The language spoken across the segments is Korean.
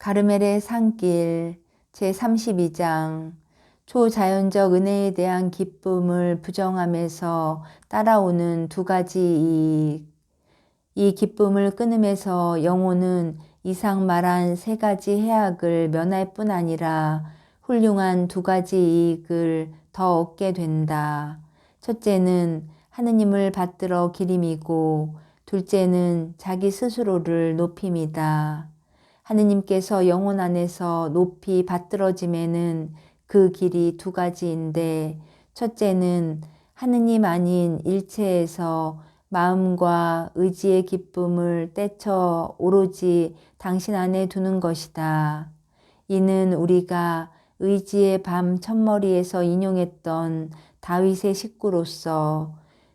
가르멜의 산길 제32장 초자연적 은혜에 대한 기쁨을 부정함에서 따라오는 두 가지 이익. 이 기쁨을 끊음에서 영혼은 이상 말한 세 가지 해악을 면할 뿐 아니라 훌륭한 두 가지 이익을 더 얻게 된다. 첫째는 하느님을 받들어 기림이고 둘째는 자기 스스로를 높임이다. 하느님께서 영혼 안에서 높이 받들어짐에는 그 길이 두 가지인데 첫째는 하느님 아닌 일체에서 마음과 의지의 기쁨을 떼쳐 오로지 당신 안에 두는 것이다. 이는 우리가 의지의 밤 첫머리에서 인용했던 다윗의 식구로서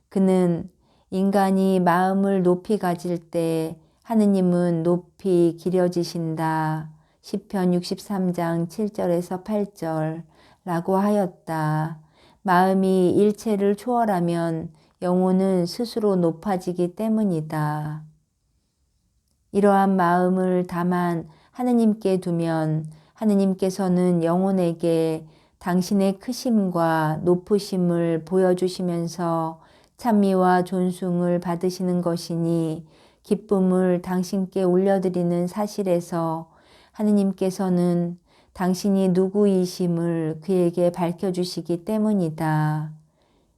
그는 인간이 마음을 높이 가질 때 하느님은 높이 기려지신다. 시편 63장 7절에서 8절 라고 하였다. 마음이 일체를 초월하면 영혼은 스스로 높아지기 때문이다. 이러한 마음을 다만 하느님께 두면 하느님께서는 영혼에게 당신의 크심과 높으심을 보여주시면서 찬미와 존숭을 받으시는 것이니 기쁨을 당신께 올려드리는 사실에서 하느님께서는 당신이 누구이심을 그에게 밝혀주시기 때문이다.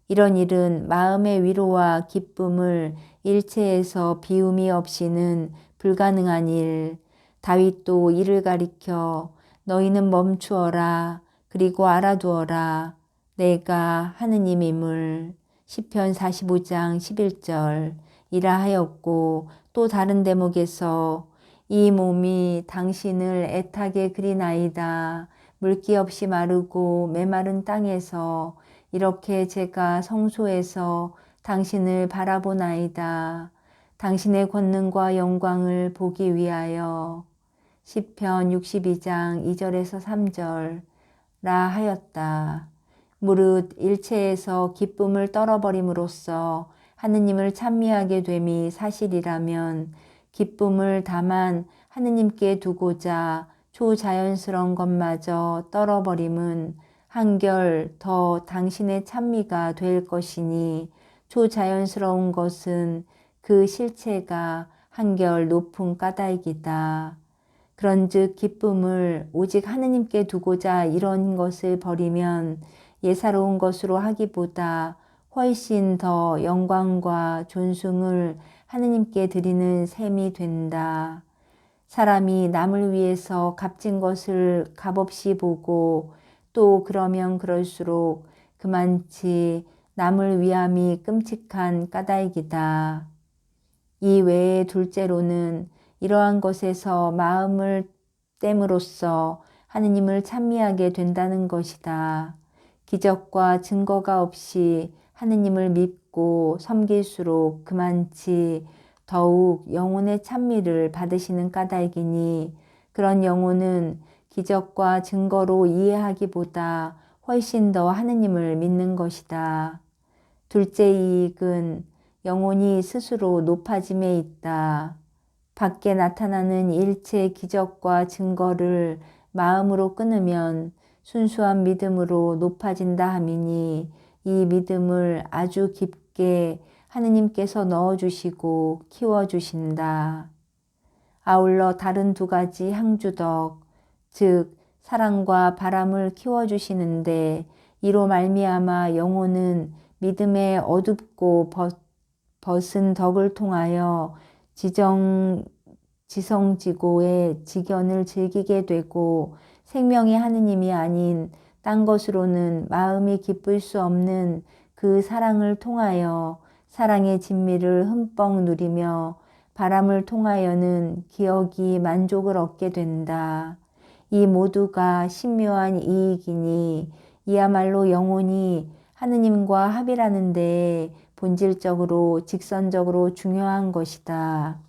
이런 일은 마음의 위로와 기쁨을 일체에서 비움이 없이는 불가능한 일. 다윗도 이를 가리켜 너희는 멈추어라. 그리고 알아두어라. 내가 하느님임을. 시편 45장 11절 이라 하였고 또 다른 대목에서 이 몸이 당신을 애타게 그리나이다. 물기 없이 마르고 메마른 땅에서 이렇게 제가 성소에서 당신을 바라보나이다. 당신의 권능과 영광을 보기 위하여. 시편 62장 2절에서 3절 라 하였다. 무릇 일체에서 기쁨을 떨어버림으로써 하느님을 찬미하게 됨이 사실이라면 기쁨을 다만 하느님께 두고자 초자연스러운 것마저 떨어버림은 한결 더 당신의 찬미가 될 것이니 초자연스러운 것은 그 실체가 한결 높은 까닭이다. 그런즉 기쁨을 오직 하느님께 두고자 이런 것을 버리면 예사로운 것으로 하기보다 훨씬 더 영광과 존숭을 하느님께 드리는 셈이 된다. 사람이 남을 위해서 값진 것을 값없이 보고 또 그러면 그럴수록 그만치 남을 위함이 끔찍한 까닭이다. 이 외에 둘째로는 이러한 것에서 마음을 땜으로써 하느님을 찬미하게 된다는 것이다. 기적과 증거가 없이 하느님을 믿고 섬길수록 그만치 더욱 영혼의 찬미를 받으시는 까닭이니 그런 영혼은 기적과 증거로 이해하기보다 훨씬 더 하느님을 믿는 것이다. 둘째 이익은 영혼이 스스로 높아짐에 있다. 밖에 나타나는 일체 기적과 증거를 마음으로 끊으면 순수한 믿음으로 높아진다 함이니 이 믿음을 아주 깊게 하느님께서 넣어주시고 키워주신다. 아울러 다른 두 가지 향주덕, 즉 사랑과 바람을 키워주시는데 이로 말미암아 영혼은 믿음의 어둡고 벗은 덕을 통하여 지성지고의 지견을 즐기게 되고 생명의 하느님이 아닌 딴 것으로는 마음이 기쁠 수 없는 그 사랑을 통하여 사랑의 진미를 흠뻑 누리며 바람을 통하여는 기억이 만족을 얻게 된다. 이 모두가 신묘한 이익이니 이야말로 영혼이 하느님과 합이라는 데 본질적으로 직선적으로 중요한 것이다.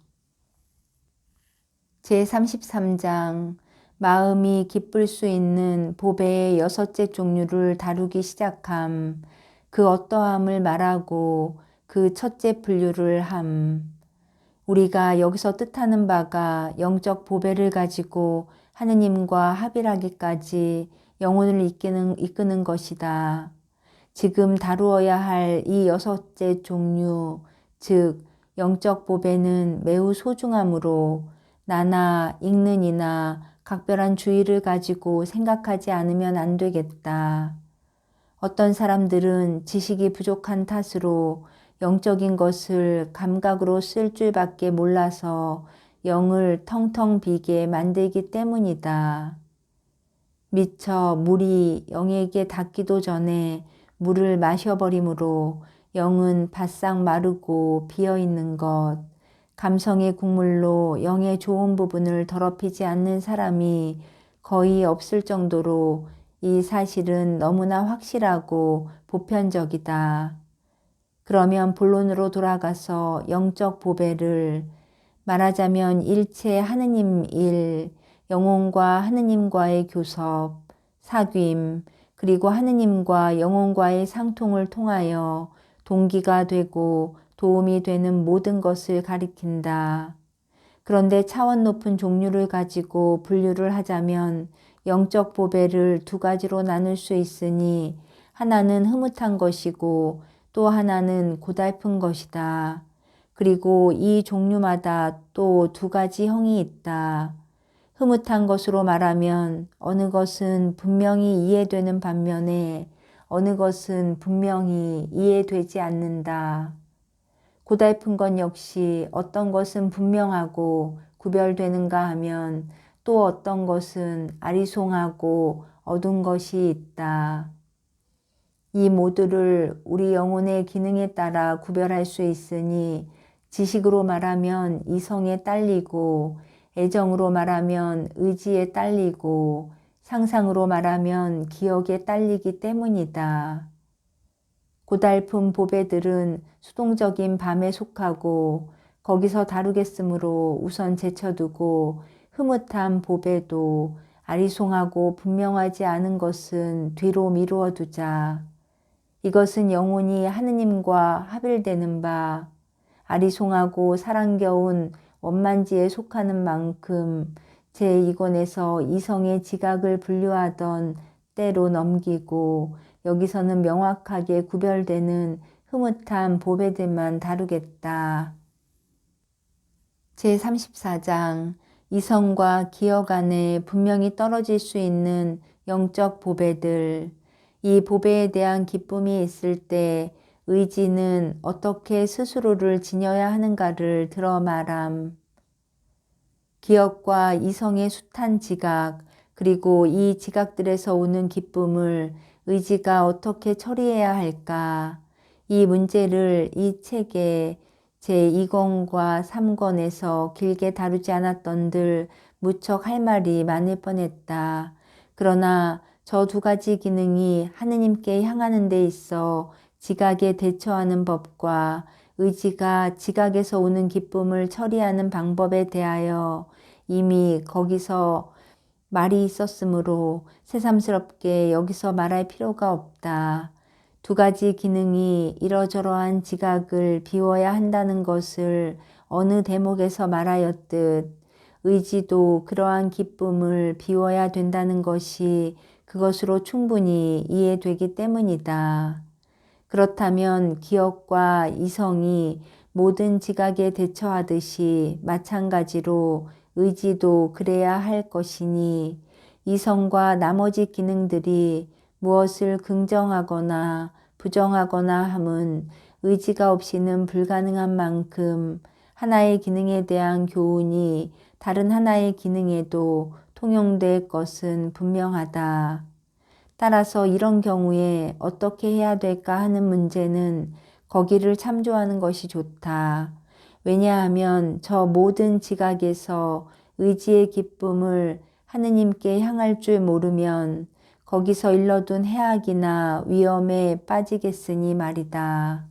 제33장 마음이 기쁠 수 있는 보배의 6째 종류를 다루기 시작함. 그 어떠함을 말하고 그 첫째 분류를 함. 우리가 여기서 뜻하는 바가 영적 보배를 가지고 하느님과 합일하기까지 영혼을 이끄는 것이다. 지금 다루어야 할 이 여섯째 종류, 즉 영적 보배는 매우 소중하므로 나나 읽는 이나 각별한 주의를 가지고 생각하지 않으면 안 되겠다. 어떤 사람들은 지식이 부족한 탓으로 영적인 것을 감각으로 쓸 줄밖에 몰라서 영을 텅텅 비게 만들기 때문이다. 미처 물이 영에게 닿기도 전에 물을 마셔버리므로 영은 바싹 마르고 비어있는 것, 감성의 국물로 영의 좋은 부분을 더럽히지 않는 사람이 거의 없을 정도로 이 사실은 너무나 확실하고 보편적이다. 그러면 본론으로 돌아가서 영적 보배를 말하자면 일체 하느님 일, 영혼과 하느님과의 교섭, 사귐, 그리고 하느님과 영혼과의 상통을 통하여 동기가 되고 도움이 되는 모든 것을 가리킨다. 그런데 차원 높은 종류를 가지고 분류를 하자면 영적 보배를 두 가지로 나눌 수 있으니 하나는 흐뭇한 것이고 또 하나는 고달픈 것이다. 그리고 이 종류마다 또 두 가지 형이 있다. 흐뭇한 것으로 말하면 어느 것은 분명히 이해되는 반면에 어느 것은 분명히 이해되지 않는다. 고달픈 것 역시 어떤 것은 분명하고 구별되는가 하면 또 어떤 것은 아리송하고 어두운 것이 있다. 이 모두를 우리 영혼의 기능에 따라 구별할 수 있으니 지식으로 말하면 이성에 딸리고 애정으로 말하면 의지에 딸리고 상상으로 말하면 기억에 딸리기 때문이다. 고달픈 보배들은 수동적인 밤에 속하고 거기서 다루겠으므로 우선 제쳐두고 흐뭇한 보배도 아리송하고 분명하지 않은 것은 뒤로 미루어 두자. 이것은 영혼이 하느님과 합일되는 바 아리송하고 사랑겨운 원만지에 속하는 만큼 제2권에서 이성의 지각을 분류하던 때로 넘기고 여기서는 명확하게 구별되는 흐뭇한 보배들만 다루겠다. 제34장 이성과 기억 안에 분명히 떨어질 수 있는 영적 보배들. 이 보배에 대한 기쁨이 있을 때 의지는 어떻게 스스로를 지녀야 하는가를 들어 말함. 기억과 이성의 숱한 지각, 그리고 이 지각들에서 오는 기쁨을 의지가 어떻게 처리해야 할까? 이 문제를 이 책의 제2권과 3권에서 길게 다루지 않았던들 무척 할 말이 많을 뻔했다. 그러나 저 두 가지 기능이 하느님께 향하는 데 있어 지각에 대처하는 법과 의지가 지각에서 오는 기쁨을 처리하는 방법에 대하여 이미 거기서 말이 있었으므로 새삼스럽게 여기서 말할 필요가 없다. 두 가지 기능이 이러저러한 지각을 비워야 한다는 것을 어느 대목에서 말하였듯 의지도 그러한 기쁨을 비워야 된다는 것이 그것으로 충분히 이해되기 때문이다. 그렇다면 기억과 이성이 모든 지각에 대처하듯이 마찬가지로 의지도 그래야 할 것이니 이성과 나머지 기능들이 무엇을 긍정하거나 부정하거나 함은 의지가 없이는 불가능한 만큼 하나의 기능에 대한 교훈이 다른 하나의 기능에도 통용될 것은 분명하다. 따라서 이런 경우에 어떻게 해야 될까 하는 문제는 거기를 참조하는 것이 좋다. 왜냐하면 저 모든 지각에서 의지의 기쁨을 하느님께 향할 줄 모르면 거기서 일러둔 해악이나 위험에 빠지겠으니 말이다.